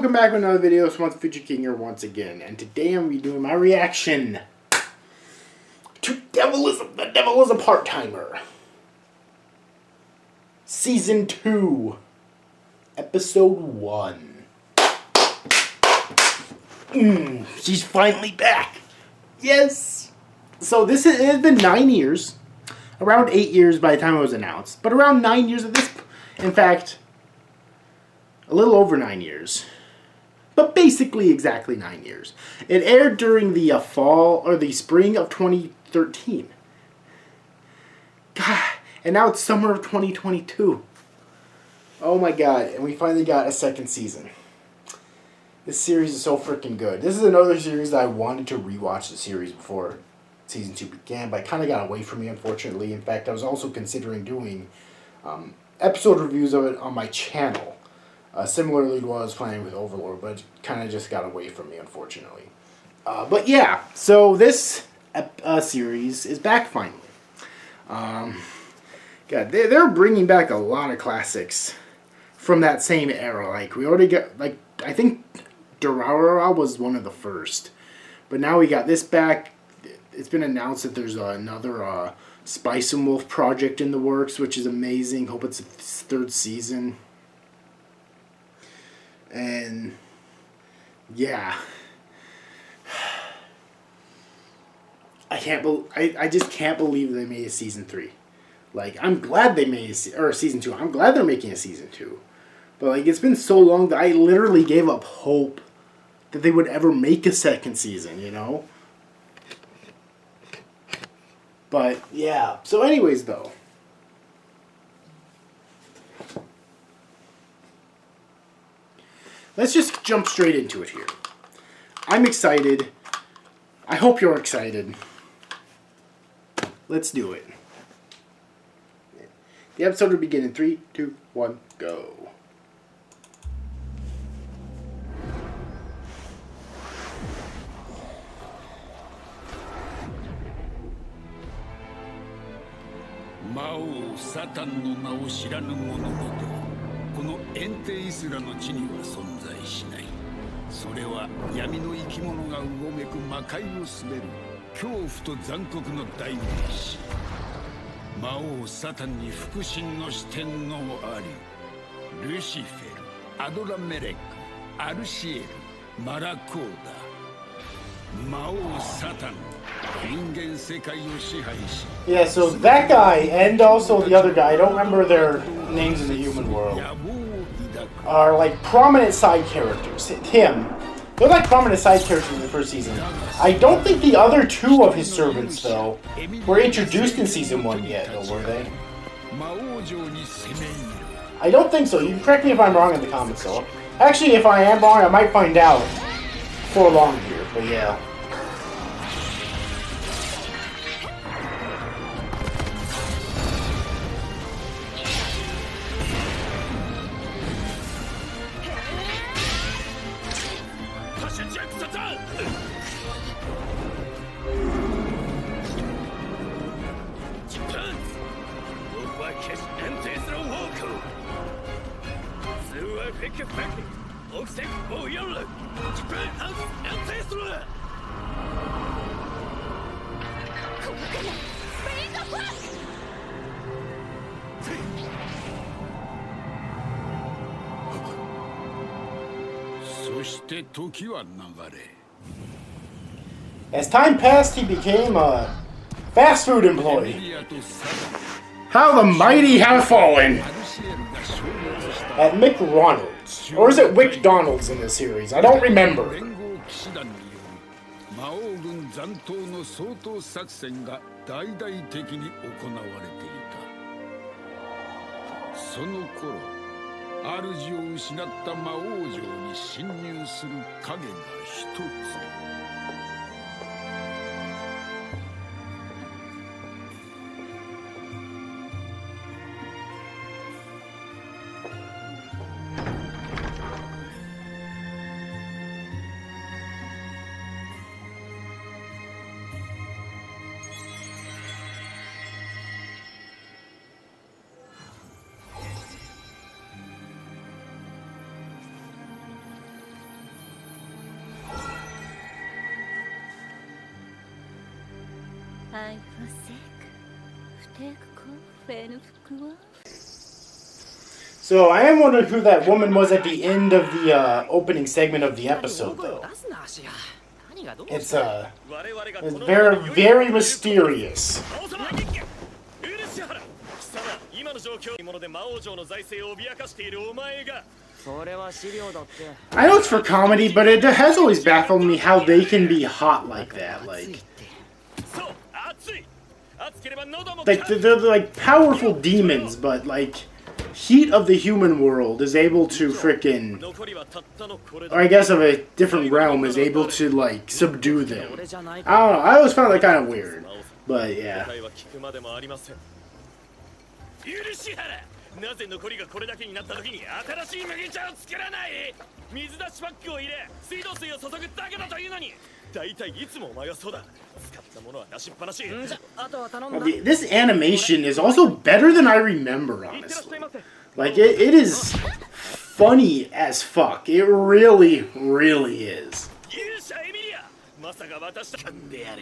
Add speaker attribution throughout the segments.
Speaker 1: welcome back with another video. It's Once Future King here once again, and today I'm redoing my reaction to Devilism. The Devil is a Part-Timer. Season 2, Episode 1. She's finally back. Yes. So it has been 9 years, around 8 years by the time it was announced, but around 9 years at this. In fact, a little over 9 years. But basically exactly 9 years. It aired during the fall or the spring of 2013. God, and now it's summer of 2022. Oh my god, and we finally got a second season. This series is so freaking good. This is another series that I wanted to rewatch the series before season 2 began, but it kind of got away from me, unfortunately. In fact, I was also considering doing episode reviews of it on my channel. Similarly to what I was planning with Overlord, but it kind of just got away from me, unfortunately. But yeah, so this series is back finally. God, they're bringing back a lot of classics from that same era. Like, we already got, like, I think Durarara was one of the first. But now we got this back. It's been announced that there's another Spice and Wolf project in the works, which is amazing. Hope it's its third season. And yeah, I just can't believe they made a season 3. Like, I'm glad they made a season 2. I'm glad they're making a season 2. But like, it's been so long that I literally gave up hope that they would ever make a second season, you know? But yeah. So anyways though, let's just jump straight into it here. I'm excited. I hope you're excited. Let's do it. The episode will begin in 3, 2, 1, go.
Speaker 2: Maou, Satan の名を知らぬ者ごとこのエンテイスラの地には存在しない。それは闇の生き物がうごめく魔界を滑る恐怖と残酷の代名詞。魔王サタンに腹心の四天王あり、ルシフェル、アドラメレック、アルシエル、マラコーダ。魔王サタン。
Speaker 1: Yeah, so that guy and also the other guy, I don't remember their names in the human world, are like prominent side characters. They're like prominent side characters in the first season. I don't think the other two of his servants, though, were introduced in season 1 yet, though, were they? I don't think so. You can correct me if I'm wrong in the comments, though. Actually, if I am wrong, I might find out before long here, but yeah. As time passed, he became a fast food employee. How the mighty have fallen! At McRonald's. Or is it McDonald's in this series? I don't remember. So I am wondering who that woman was at the end of the opening segment of the episode, though. It's very, very mysterious. I know it's for comedy, but it has always baffled me how they can be hot like that. Like they're like powerful demons, but like heat of the human world is able to frickin', or I guess of a different realm, is able to like subdue them. I don't know. I always found that kind of weird, but yeah.
Speaker 3: なぜ残りがこれだけになった時に新しい麦茶を作らない。水出しパックを入れ水道水を注ぐだけだというのに、だいたいいつもお前はそうだ。使ったものは出しっぱなし。じゃあとは頼んだ。
Speaker 1: This animation is also better than I remember, honestly. Like it is funny as fuck. It really, really is.
Speaker 3: 勇者エミリア、まさか私とんでやる。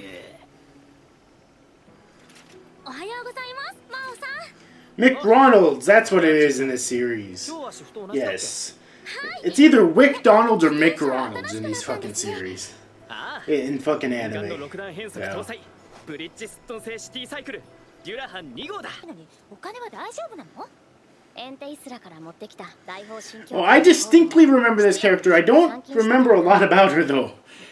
Speaker 4: おはようございます、マオさん。
Speaker 1: MgRonald, that's what it is in this series. Yes. It's either WickDonald's or MgRonald's in these fucking series. In fucking anime. Yeah.
Speaker 3: ブリッジストン製シティサイクルデュラハン2号だ。
Speaker 4: お金は大丈夫なの？エンテイスラから持ってきた大方針教。
Speaker 1: Oh, I distinctly remember this character. I don't remember a lot about her though.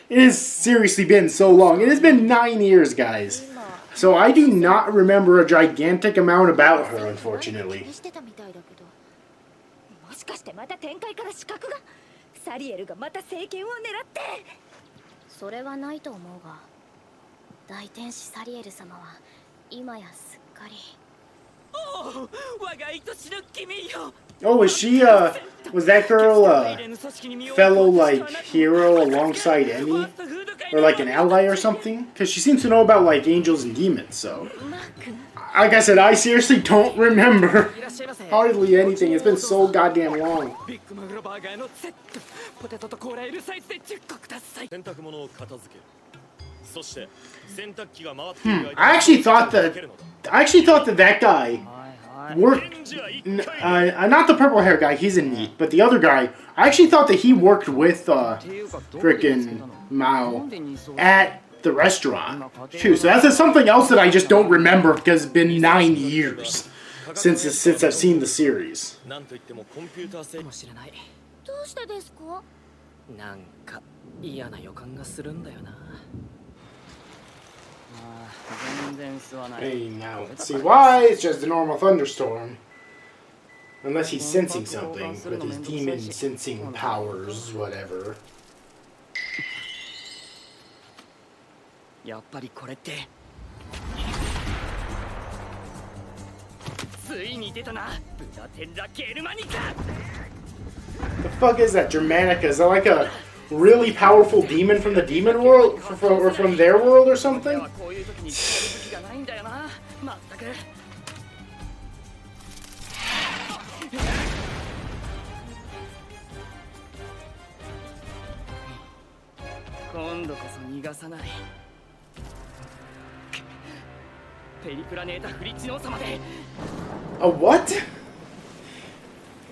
Speaker 1: It has seriously been so long. It has been 9 years, guys. So I do not remember a gigantic amount about her, unfortunately.
Speaker 4: もしかしてまた展開から資格がサリエルがまた政権を狙ってそれはないと思うが大天使サリエル様は今やすっかり
Speaker 1: Oh, was she, was that girl, fellow, like, hero alongside Emmy? Or, like, an ally or something? Because she seems to know about, like, angels and demons, so... Like I said, I seriously don't remember hardly anything. It's been so goddamn long. I actually thought that guy worked, not the purple hair guy, he's a neat, but the other guy, I actually thought that he worked with frickin' Mao at the restaurant too. So that's something else that I just don't remember because it's been 9 years since I've seen the series.
Speaker 3: なんか嫌な予感がするんだよな。
Speaker 1: Hey, now, let's see why. It's just a normal thunderstorm. Unless he's sensing something with his demon sensing powers, whatever.
Speaker 3: やっぱりこれってついに出たな。ブラテンラゲルマニカ。
Speaker 1: The fuck is that? Germanica? Is that like a really powerful demon from the demon world? Or from their world or something? A what?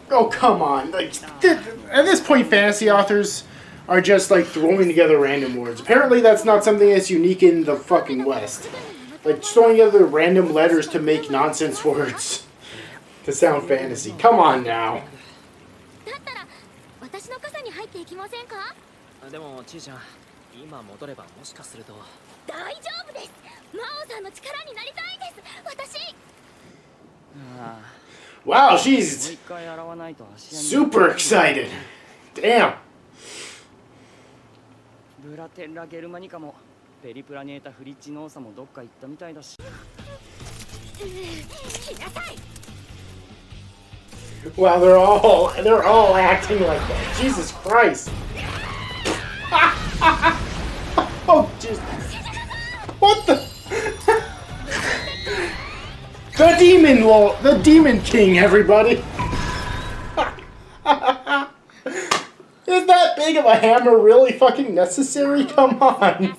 Speaker 1: Oh, come on. Like, at this point, fantasy authors are just, like, throwing together random words. Apparently, that's not something that's unique in the fucking West. Like, throwing together random letters to make nonsense words to sound fantasy. Come on now.
Speaker 4: 私の傘に入っていきませんか？
Speaker 3: でもちいちゃん、今戻ればもしかすると。
Speaker 4: 大丈夫です。マオさんの力になりたいです。私。
Speaker 1: Wow, she's super excited. Damn.
Speaker 3: ブラテンラゲルマニカもペリプラネータフリッチノーサもどっか行ったみたいだし。
Speaker 4: 来なさい。
Speaker 1: Wow, they're all acting like that. Jesus Christ. Oh, Jesus. What the? The demon king, everybody. Is that big of a hammer really fucking necessary? Come on.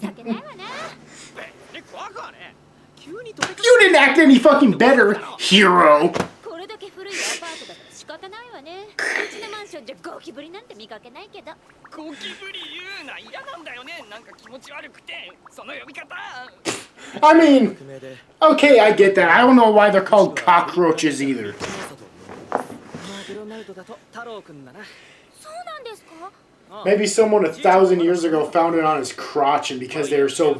Speaker 1: You didn't act any fucking better, hero.
Speaker 4: これだけ古いアパートだから仕方ないわね。うちのマンションじゃゴキブリなんて見かけないけど。
Speaker 3: ゴキブリ言うな、嫌なんだよね。なんか気持ち悪くて、その呼び方。
Speaker 1: I mean, okay, I get that. I don't know why they're called cockroaches either.
Speaker 3: MgRonaldだと太郎くんだな。
Speaker 4: そうなんですか？
Speaker 1: Maybe someone 1,000 years ago found it on his crotch, and because they were so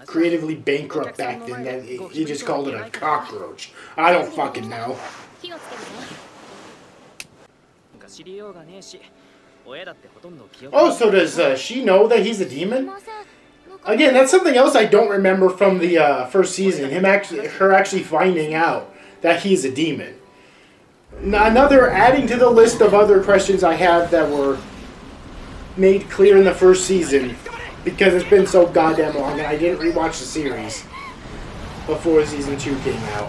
Speaker 1: creatively bankrupt back then, that he just called it a cockroach. I don't fucking know.
Speaker 4: 火をつけるね。
Speaker 1: Oh, so does she know that he's a demon? Again, that's something else I don't remember from the first season. Her actually finding out that he's a demon. Another adding to the list of other questions I have that were made clear in the first season because it's been so goddamn long and I didn't rewatch the series before season 2 came out.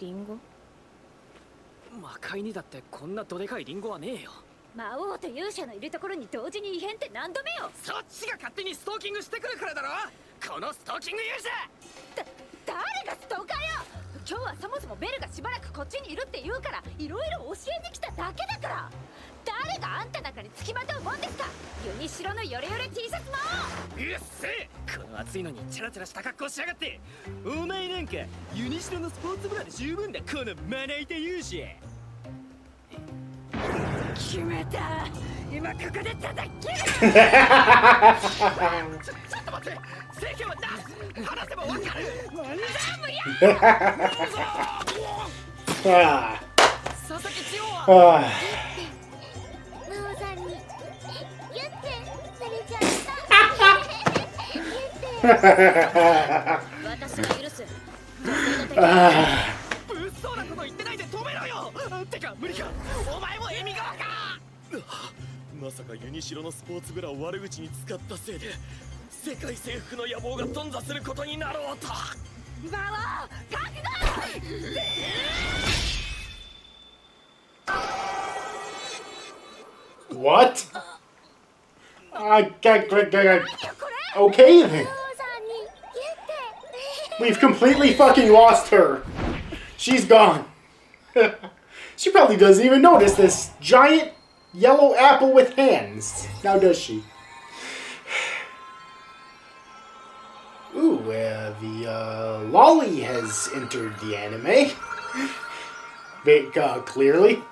Speaker 4: リンゴ？
Speaker 3: 魔界にだってこんなどでかいリンゴはねえよ。
Speaker 4: 魔王と勇者のいるところに同時に異変って何度目よ。
Speaker 3: そっちが勝手にストーキングしてくるからだろ。このストーキング勇者。
Speaker 4: 誰がストーカーよ。今日はそもそもベルがしばらくこっちにいるって言うからいろいろ教えに来ただけだから。誰があんたなんかにつきまとうもんですか。ユニシロのヨレヨレ T シャツ魔王。
Speaker 3: うっせえ、この暑いのにチャラチャラした格好しやがって。お前なんかユニシロのスポーツブラで十分だ。このまな板勇者。決めた。今ここで叩き切る。ちょっと待って。政権は出す。話せばわかる。なんだ無理。佐々木千代は。
Speaker 4: 魔王さんに言ってされちゃった。私が許す。物騒なこと言ってないで止めろよ。てか無理か。お前もエミ側か。
Speaker 3: まさかユニシロのスポーツブラを悪口に使ったせいで世界征服の野望が頓挫することになろうと。
Speaker 4: 魔王覚悟。
Speaker 1: What? Okay then. We've completely fucking lost her. She's gone. She probably doesn't even notice this giant yellow apple with hands. Now does she? Ooh, the LOLI has entered the anime. Very clearly.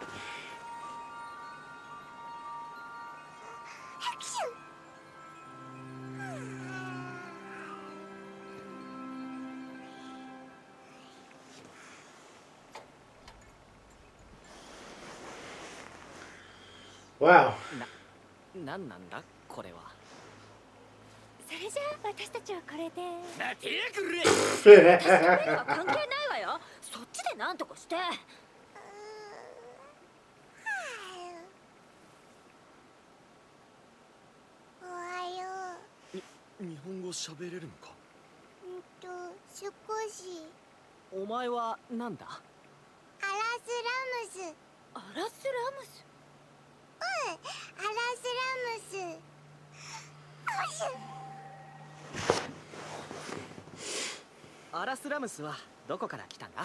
Speaker 1: Wow.
Speaker 3: なんなんだこれは。
Speaker 4: それじゃあ私たちはこれで。
Speaker 3: 待てやくれ。
Speaker 4: 私とベルは関係ないわよ。そっちでなんとかして。おはよ
Speaker 3: う。日本語喋れるのか。
Speaker 4: 少し。
Speaker 3: お前はなんだ。
Speaker 4: アラスラムス。アラスラムス。アラスラムス。
Speaker 3: アラスラムスはどこから来たんだ。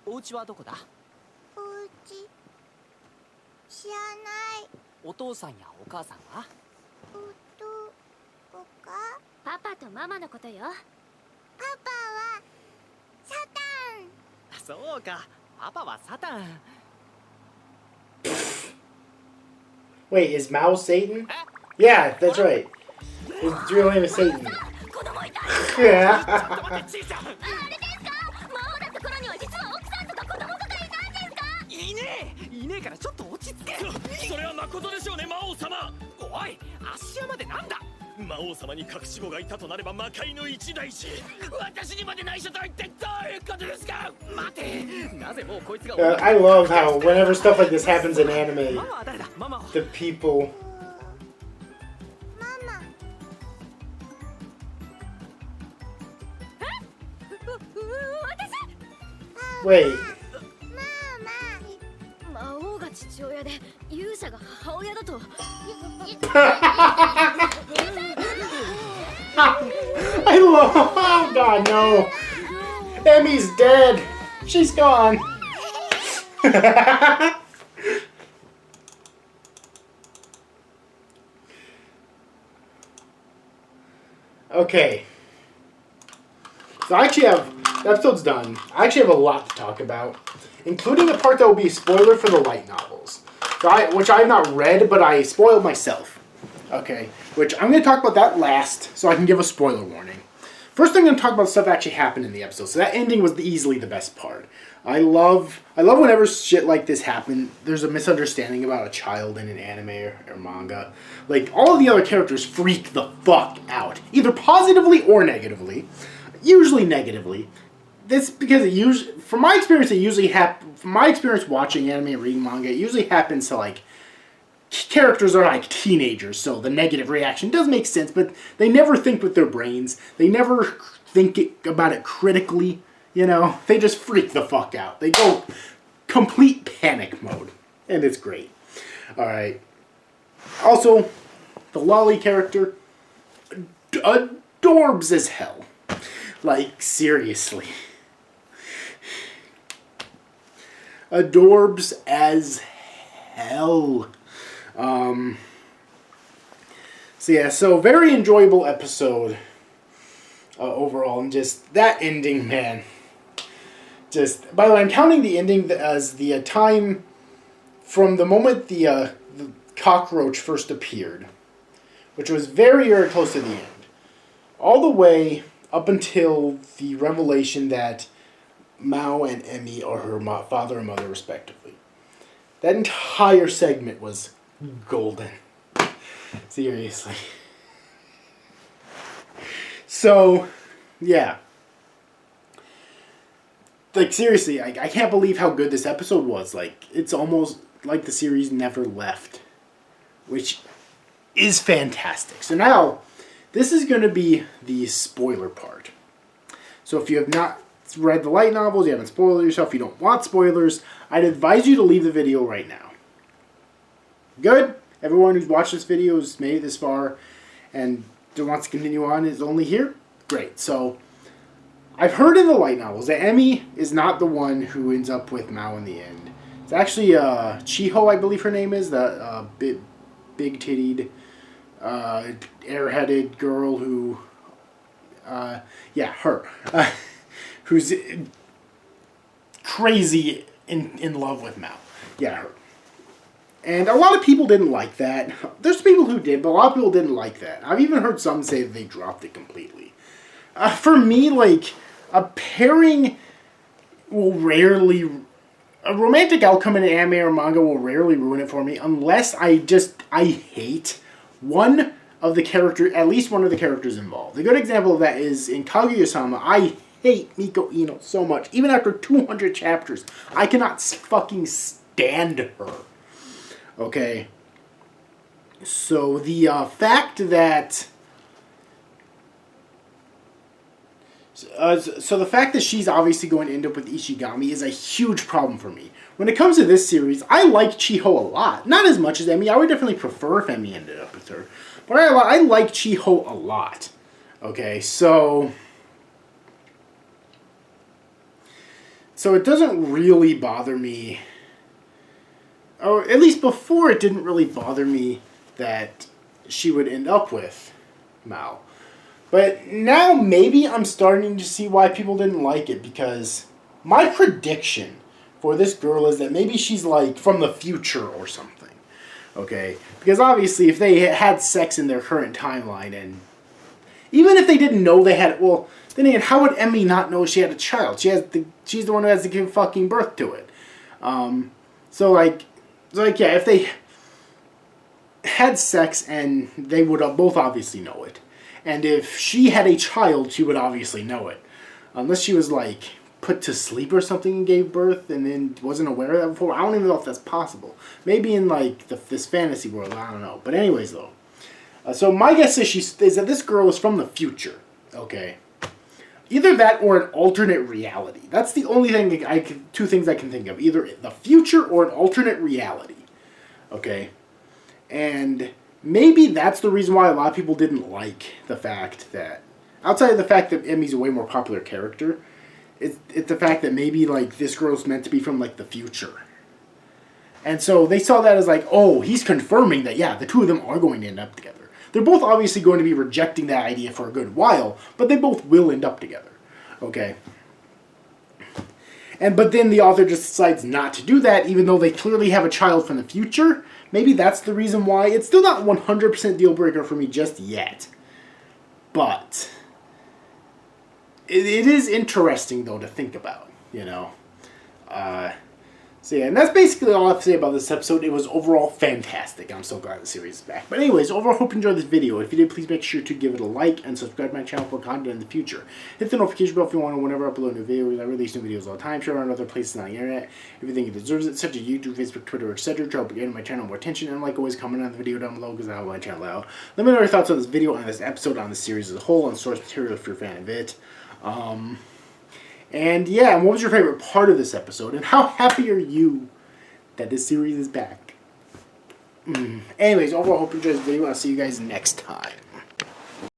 Speaker 3: お家はどこだ。
Speaker 4: お家知らない。
Speaker 3: お父さんやお母さんは。
Speaker 4: おかパパとママのことよ。パパはサタン。
Speaker 3: そうか、パパはサタン。
Speaker 1: Wait, is Mao Satan? Yeah, that's right. His real name is Satan. Yeah.
Speaker 3: いねえからちょっと落ち着け。それは誠でしょうね、魔王様。おい、芦屋までなんだ。魔王様に隠し子がいたとなれば魔界の一大事。私にまで内緒とは一体どういうことですか。待て、なぜもうこいつが。
Speaker 1: I love how whenever stuff like this happens in anime, the people. Wait.
Speaker 4: 魔王が父親で勇者が母親だと。
Speaker 1: I love. Oh God, no. Emmy's dead. She's gone. Okay. So I actually have, the episode's done. I actually have a lot to talk about, including a part that will be a spoiler for the light novels, which I have not read, but I spoiled myself. Okay, which I'm going to talk about that last, so I can give a spoiler warning. First, I'm going to talk about stuff that actually happened in the episode. So that ending was easily the best part. I love whenever shit like this happen. There's a misunderstanding about a child in an anime or manga. Like, all of the other characters freak the fuck out, either positively or negatively. Usually negatively. This because it usually, from my experience, from my experience watching anime and reading manga, it usually happens to like characters are like teenagers, so the negative reaction does make sense, but they never think with their brains. They never think about it critically. You know, they just freak the fuck out. They go complete panic mode, and it's great. All right. Also, the LOLI character, adorbs as hell. Like, seriously. Adorbs as hell. So yeah, so very enjoyable episode overall, and just that ending, man. Just, by the way, I'm counting the ending as the time from the moment the cockroach first appeared, which was very, very close to the end, all the way up until the revelation that Mao and Emmy are her father and mother, respectively. That entire segment was golden. Seriously. So, yeah. Like, seriously, I can't believe how good this episode was. Like, it's almost like the series never left, which is fantastic. So now, this is going to be the spoiler part. So if you have not read the light novels, you haven't spoiled yourself, you don't want spoilers, I'd advise you to leave the video right now. Good? Everyone who's watched this video has made it this far and wants to continue on is only here? Great. So, I've heard in the light novels that Emmy is not the one who ends up with Mao in the end. It's actually Chiho, I believe her name is, the big-tittied, airheaded girl who, yeah, her, who's crazy in love with Mao. Yeah, her. And a lot of people didn't like that. There's people who did, but a lot of people didn't like that. I've even heard some say that they dropped it completely. For me, like, a pairing will rarely... A romantic outcome in an anime or manga will rarely ruin it for me, unless I hate one of the characters, at least one of the characters involved. A good example of that is in Kaguya-sama. I hate Miko Ino so much. Even after 200 chapters, I cannot fucking stand her. Okay, so the fact that the fact that she's obviously going to end up with Ishigami is a huge problem for me. When it comes to this series, I like Chiho a lot. Not as much as Emmy. I would definitely prefer if Emmy ended up with her. But I like Chiho a lot. Okay, so it doesn't really bother me. Or at least before, it didn't really bother me that she would end up with Mao. But now maybe I'm starting to see why people didn't like it, because my prediction for this girl is that maybe she's like from the future or something. Okay? Because obviously if they had sex in their current timeline, and even if they didn't know they had, well, then again, how would Emmy not know she had a child? She's the one who has to give fucking birth to it. So yeah, if they had sex, and they would both obviously know it. And if she had a child, she would obviously know it. Unless she was, like, put to sleep or something and gave birth and then wasn't aware of that before. I don't even know if that's possible. Maybe in, like, this fantasy world, I don't know. But anyways, though. So my guess is that this girl is from the future. Okay. Either that or an alternate reality. That's the only thing two things I can think of. Either the future or an alternate reality. Okay? And maybe that's the reason why a lot of people didn't like the fact that, outside of the fact that Emmy's a way more popular character, it's the fact that maybe, like, this girl's meant to be from, like, the future. And so they saw that as like, oh, he's confirming that, yeah, the two of them are going to end up together. They're both obviously going to be rejecting that idea for a good while, but they both will end up together. Okay? But then the author just decides not to do that, even though they clearly have a child from the future. Maybe that's the reason why. It's still not 100% deal breaker for me just yet. But it is interesting, though, to think about, you know. So yeah, and that's basically all I have to say about this episode. It was overall fantastic. I'm so glad the series is back. But anyways, overall, hope you enjoyed this video. If you did, please make sure to give it a like and subscribe to my channel for content in the future. Hit the notification bell if you want to whenever I upload a new video. I release new videos all the time. Share on other places on the internet if you think it deserves it, such as YouTube, Facebook, Twitter, etc. To help get my channel more attention. And like always, comment on the video down below because I help my channel out. Let me know your thoughts on this video, on this episode, on the series as a whole, on source material if you're a fan of it. And yeah, and what was your favorite part of this episode? And how happy are you that this series is back? Anyways, overall, hope you enjoyed this video. I'll see you guys next time.